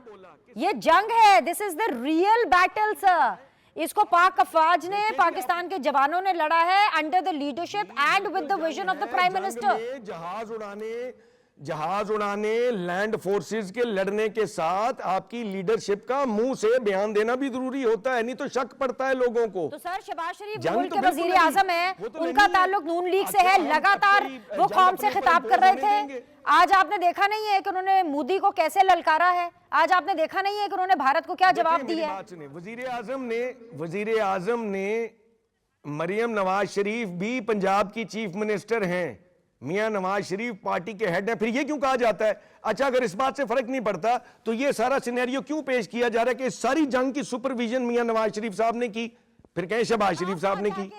ये जंग है. This is the real battle sir. इसको पाक अफवाज ने, पाकिस्तान के जवानों ने लड़ा है under the leadership and with the vision of the prime minister. जहाज उड़ाने लैंड फोर्सेस के लड़ने के साथ आपकी लीडरशिप का मुंह से बयान देना भी जरूरी होता है, नहीं तो शक पड़ता है लोगों को. तो सर शहबाज शरीफ जंग मुल्क तो के वजीर आजम है, वो तो उनका नहीं है. ताल्लुक नून लीग से अच्छा, है. हम लगातार आपकी वो जंग कौम से अपने खिताब पर कर रहे impose नहीं थे. देंगे. आज आपने देखा नहीं है कि उन्होंने मोदी को कैसे ललकारा है. आज आपने देखा नहीं है कि उन्होंने भारत को क्या जवाब देखिए, दिया मेरी है. बात सुनिए. वजीर आजम ने मरियम नवाज शरीफ भी पंजाब की चीफ मिनिस्टर हैं. मियां नवाज शरीफ पार्टी के हेड हैं. फिर ये क्यों कहा जाता है, अच्छा अगर इस बात से फर्क नहीं पड़ता तो ये सारा सिनेरियो क्यों पेश किया जा रहा है कि सारी जंग की सुपरविजन मियां नवाज शरीफ साहब ने की, फिर कहें शहबाज शरीफ साहब ने की.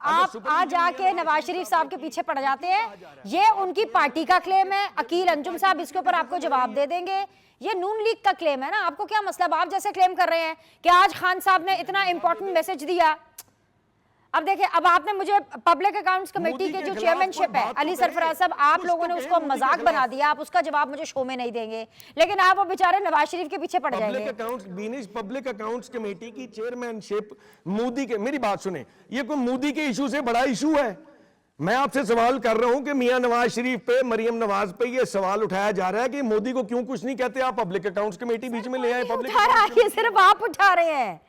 आप आज जाके नवाज शरीफ साहब के पीछे पड़ जाते हैं. ये उनकी पार्टी का क्लेम है. अकील अंजुम साहब इसके ऊपर आपको जवाब दे देंगे. ये नून लीग का क्लेम है ना. आपको क्या मतलब, आप जैसे क्लेम कर रहे हैं कि आज खान साहब ने इतना इंपॉर्टेंट मैसेज दिया. अब देखिए, अब आपने मुझे पब्लिक अकाउंट्स कमेटी के जो चेयरमैनशिप है अली सरफराज साहब, आप लोगों ने उसको मजाक बना दिया. आप उसका जवाब मुझे शो में नहीं देंगे, लेकिन आप वो बेचारे नवाज शरीफ के पीछे पड़ जाएंगे. पब्लिक अकाउंट्स कमेटी की चेयरमैनशिप मोदी के, मेरी बात सुने, ये कोई मोदी के इशू से बड़ा इशू है? मैं आपसे सवाल कर रहा हूं कि मियां नवाज शरीफ पे, मरियम नवाज पे ये सवाल उठाया जा रहा है कि मोदी को क्यों कुछ नहीं कहते. आप पब्लिक अकाउंट्स कमेटी बीच में ले आए. पब्लिक उठा रहा है, ये सिर्फ आप उठा रहे हैं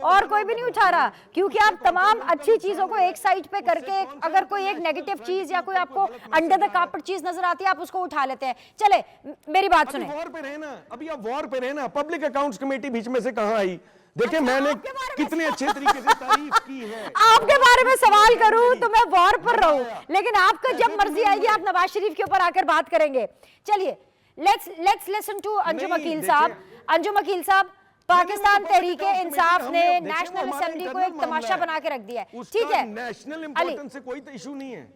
और कोई भी नहीं उठा रहा, क्योंकि आप तमाम अच्छी चीजों को एक साइड पे करके, अगर कोई एक नेगेटिव चीज या कोई आपको अंडर द कार्पेट चीज नजर आती है, आप उसको उठा लेते हैं. चले, मेरी बात सुने. वॉर पे रहना, अभी आप वॉर पे रहना. पब्लिक अकाउंट्स कमेटी बीच में से कहां आई? देखिए, मैंने कितने अच्छे तरीके से तारीफ की है. आपके बारे में सवाल करूं तो मैं वॉर पर रहूं, लेकिन आपका जब मर्जी आएगी आप नवाज शरीफ के ऊपर आकर बात करेंगे. चलिए, let's listen to Anjum Aqeel sahib. Anjum Aqeel साहब, पाकिस्तान तहरीक इंसाफ ने नेशनल असेंबली को एक तमाशा बना के रख दिया है. ठीक है नेशनल इंपॉर्टेंस से कोई इशू नहीं है.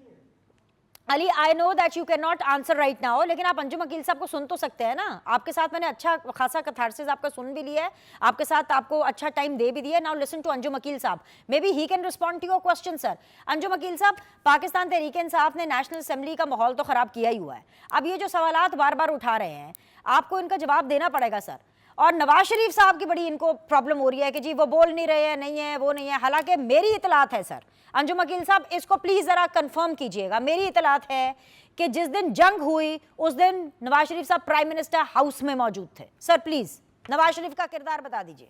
Ali, I know that you can not answer right now, लेकिन आप अंजुम अकील साहब को सुन तो सकते हैं ना. आपके साथ मैंने अच्छा खासा कैथारसिस आपका सुन भी लिया है, आपके साथ आपको अच्छा टाइम दे भी दिया. Now listen to Anjum Aqeel साहब, maybe he can respond to your question. Sir Anjum Aqeel साहब, पाकिस्तान तहरीक इंसाफ ने नेशनल असेंबली का माहौल तो खराब किया ही हुआ है. अब ये जो सवालात बार बार उठा रहे हैं, आपको इनका जवाब देना पड़ेगा सर. और नवाज शरीफ साहब की बड़ी इनको प्रॉब्लम हो रही है कि जी वो बोल नहीं रहे हैं, नहीं है, वो नहीं है. हालांकि मेरी इतलात है सर, अंजुम अकील साहब इसको प्लीज जरा कंफर्म कीजिएगा. मेरी इतलात है कि जिस दिन जंग हुई उस दिन नवाज शरीफ साहब प्राइम मिनिस्टर हाउस में मौजूद थे. सर प्लीज नवाज शरीफ का किरदार बता दीजिए.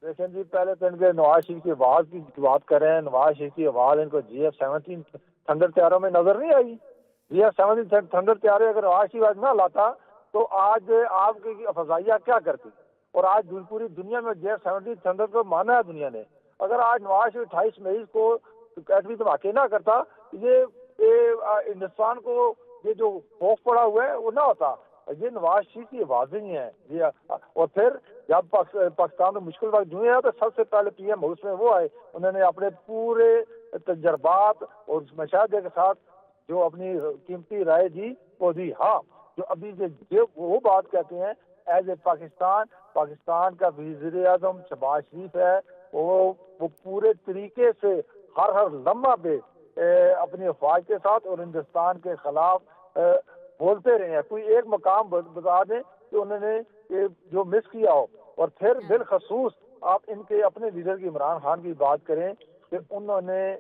देखें जी, पहले तो इनके नवाज शरीफ की आवाज की बात कर रहे हैं. नवाज शरीफ की आवाज इनको GF-17 थंडर तैयारों में नजर नहीं आई. GF-17 थंडर तैयारे अगर नवाज शरीफ आज ना लाता तो आज आपकी फजाइया क्या करती. और आज पूरी दुनिया में GF-17 थंडर को माना है दुनिया ने. अगर आज नवाज शरीफ 28 मई को एटमी धमाके ना करता, ये हिंदुस्तान को یہ جو خوف پڑا ہوا ہے وہ نہ ہوتا. یہ نواز شریف کی آوازیں ہی ہیں. یہ اور پھر جب پاکستان میں مشکل وقت جو ہے تو سب سے پہلے پی ایم ہاؤس میں وہ آئے, انہوں نے اپنے پورے تجربات اور مشاہدے کے ساتھ جو اپنی قیمتی رائے دی وہ دی. ہاں جو ابھی وہ بات کہتے ہیں ایز اے پاکستان کا وزیر اعظم شہباز شریف ہے, وہ پورے طریقے سے ہر لمحہ پہ اپنی افواج کے ساتھ اور ہندوستان کے خلاف بولتے رہے ہیں. کوئی ایک مقام بتا دیں کہ انہوں نے جو مس کیا ہو. اور پھر بالخصوص آپ ان کے اپنے لیڈر کی عمران خان کی بات کریں کہ انہوں نے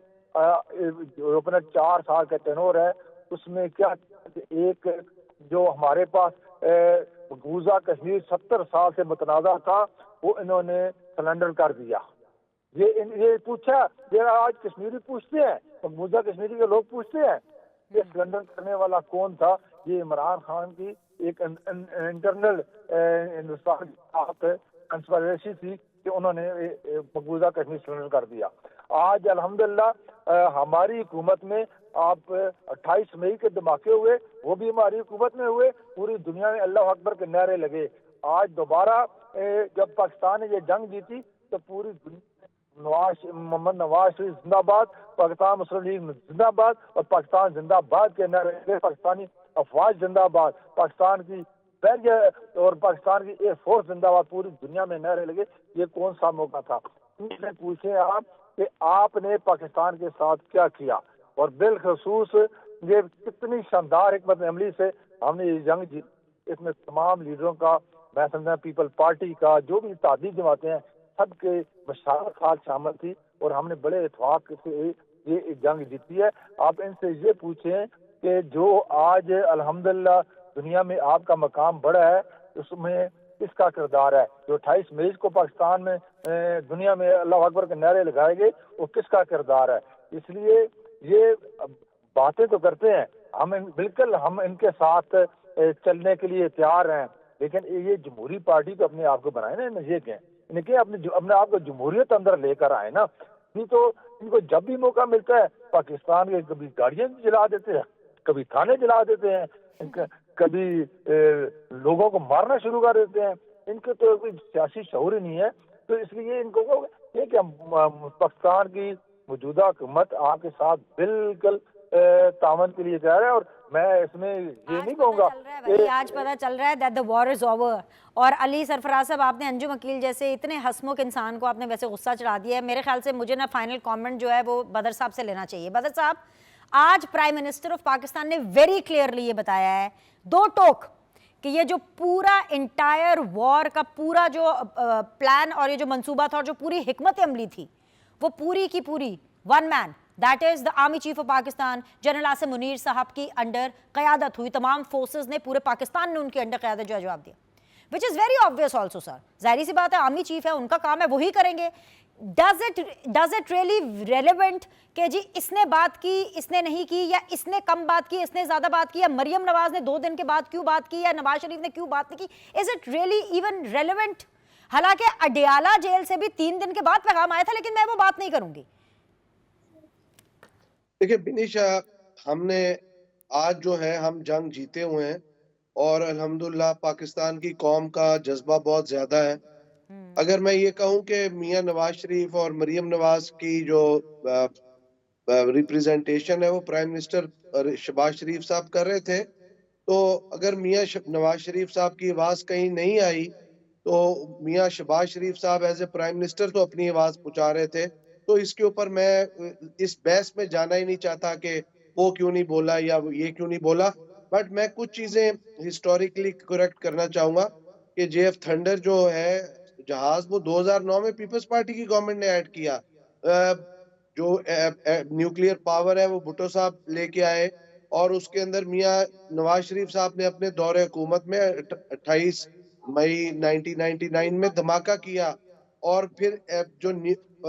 جو اپنا 4 سال کا ٹینور ہے اس میں کیا ایک جو ہمارے پاس مقبوضہ کشمیر 70 سال سے متنازع تھا وہ انہوں نے سلنڈر کر دیا. یہ پوچھا, یہ آج کشمیری پوچھتے ہیں, مقبوضہ کشمیری کے لوگ پوچھتے ہیں یہ سلنڈر کرنے والا کون تھا. یہ عمران خان کی ایک انٹرنل ہندوستان کے ساتھ کنسپریسی تھی کہ انہوں نے مقبوضہ کشمیر سلنڈر کر دیا. آج الحمدللہ ہماری حکومت میں آپ 28 مئی کے دھماکے ہوئے, وہ بھی ہماری حکومت میں ہوئے. پوری دنیا میں اللہ اکبر کے نعرے لگے. آج دوبارہ جب پاکستان نے یہ جنگ جیتی تو پوری دنیا محمد نواز شریف زندہ باد, پاکستان مسلم لیگ زندہ باد اور پاکستان زندہ باد کے نعرے لگے. پاکستانی افواج زندہ باد, پاکستان کی اور پاکستان کی ایئر فورس زندہ باد, پوری دنیا میں نعرے لگے. یہ کون سا موقع تھا؟ پوچھیں آپ کہ آپ نے پاکستان کے ساتھ کیا کیا, اور بالخصوص یہ کتنی شاندار حکمت عملی سے ہم نے یہ جنگ جیت. اس میں تمام لیڈروں کا, میں سمجھتا ہوں پیپل پارٹی کا, جو بھی اتحادی جماعتیں ہیں سب کے مشارکت خاص شامل تھی اور ہم نے بڑے اتفاق سے یہ جنگ جیتی ہے. آپ ان سے یہ پوچھیں کہ جو آج الحمدللہ دنیا میں آپ کا مقام بڑا ہے اس میں کس کا کردار ہے؟ جو 28 مئی کو پاکستان میں دنیا میں اللہ اکبر کے نعرے لگائے گئے وہ کس کا کردار ہے؟ اس لیے یہ باتیں تو کرتے ہیں, بالکل ہم ان کے ساتھ چلنے کے لیے تیار ہیں, لیکن یہ جمہوری پارٹی تو اپنے آپ کو بنائے نا, یہ کہ اپنے آپ کو جمہوریت اندر لے کر آئے نا. نہیں تو ان کو جب بھی موقع ملتا ہے پاکستان کے کبھی گاڑیاں جلا دیتے ہیں, کبھی تھانے جلا دیتے ہیں, کبھی لوگوں کو مارنا شروع کر دیتے ہیں. ان کے تو کوئی سیاسی شعور ہی نہیں ہے. تو اس لیے ان کو یہ کہ پاکستان کی موجودہ حکومت آپ کے ساتھ بالکل تعاون کے لیے تیار ہے, اور میں اس میں یہ نہیں کہوں گا کہ آج پتہ چل رہا ہے that the war is over. اور علی سرفراز صاحب, آپ نے انجم عقیل جیسے اتنے ہسمکھ انسان کو آپ نے ویسے غصہ چڑھا دیا ہے. میرے خیال سے مجھے نا فائنل کامنٹ جو ہے وہ بدر صاحب سے لینا چاہیے. بدر صاحب, آج پرائم منسٹر آف پاکستان نے ویری کلیئرلی یہ بتایا ہے, دو ٹوک, کہ یہ جو پورا انٹائر وار کا پورا جو پلان اور یہ جو منصوبہ تھا اور جو پوری حکمت عملی تھی وہ پوری کی پوری one man, that is the army chief of Pakistan general Asim Munir sahib کی انڈر قیادت ہوئی. تمام فورسز نے, پورے پاکستان نے ان کے انڈر قیادت جو ہے جواب دیا, وچ از ویری آبویس آلسو. سر ظاہری سی بات ہے, آرمی چیف ہے, ان کا کام ہے, وہی کریں گے. ڈز اٹ ریئلی ریلیونٹ کہ جی اس نے بات کی, اس نے نہیں کی, یا اس نے کم بات کی, اس نے زیادہ بات کی, یا مریم نواز نے 2 دن کے بعد کیوں بات کی, یا نواز شریف نے کیوں بات نہیں کی؟ Is it really even relevant? حالانکہ اڈیالہ جیل سے بھی 3 دن کے بعد پیغام آیا تھا, لیکن میں وہ بات نہیں کروں گی. دیکھیں بنیشا, ہم نے آج جو ہے ہم جنگ جیتے ہوئے ہیں اور الحمدللہ پاکستان کی قوم کا جذبہ بہت زیادہ ہے. اگر میں یہ کہوں کہ میاں نواز شریف اور مریم نواز کی جو ریپریزنٹیشن ہے وہ پرائم منسٹر شہباز شریف صاحب کر رہے تھے, تو اگر میاں نواز شریف صاحب کی آواز کہیں نہیں آئی تو میاں شہباز شریف صاحب ایز اے پرائم منسٹر تو اپنی آواز پہنچا رہے تھے. تو اس کے اوپر میں اس بحث میں جانا ہی نہیں چاہتا کہ وہ کیوں نہیں بولا یا یہ کیوں نہیں بولا, بٹ میں کچھ چیزیں ہسٹوریکلی کریکٹ کرنا چاہوں گا کہ جے ایف تھنڈر جو ہے جہاز, وہ 2009 میں پیپلز پارٹی کی گورنمنٹ نے ایڈ کیا. جو نیوکلیئر پاور ہے وہ بھٹو صاحب لے کے آئے, اور اس کے اندر میاں نواز شریف صاحب نے اپنے دور حکومت میں 28 مئی 1999 میں دھماکہ کیا, اور پھر جو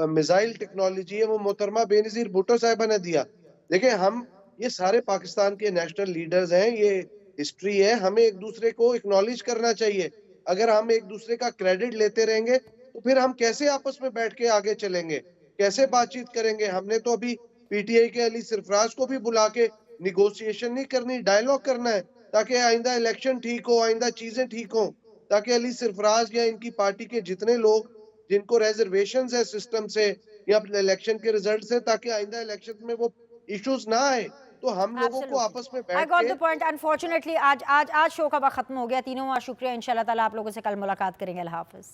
میزائل ٹیکنالوجی ہے وہ محترمہ بے نظیر بھٹو صاحبہ نے دیا. دیکھیں ہم یہ سارے پاکستان کے نیشنل لیڈرز ہیں, یہ ہسٹری ہے, ہمیں ایک دوسرے کو اکنالج کرنا چاہیے. اگر ہم ایک دوسرے کا کریڈٹ لیتے رہیں گے تو پھر ہم کیسے آپس میں بیٹھ کے آگے چلیں گے, کیسے بات چیت کریں گے؟ ہم نے تو ابھی پی ٹی آئی کے علی سرفراز کو بھی بلا کے نیگوسیشن نہیں کرنی, ڈائیلاگ کرنا ہے تاکہ آئندہ الیکشن ٹھیک ہو, آئندہ چیزیں ٹھیک ہوں, تاکہ علی سرفراز یا ان کی پارٹی کے جتنے لوگ جن کو ریزرویشنز ہے سسٹم سے یا الیکشن کے ریزلٹ سے, تاکہ آئندہ الیکشن میں وہ ایشوز نہ آئے. تو ہم لوگوں کو آپس میں I بیٹھ got کے the point. Unfortunately آج شو کا وقت ختم ہو گیا. تینوں شکریہ. انشاءاللہ تعالیٰ آپ لوگوں سے کل ملاقات کریں گے. اللہ حافظ.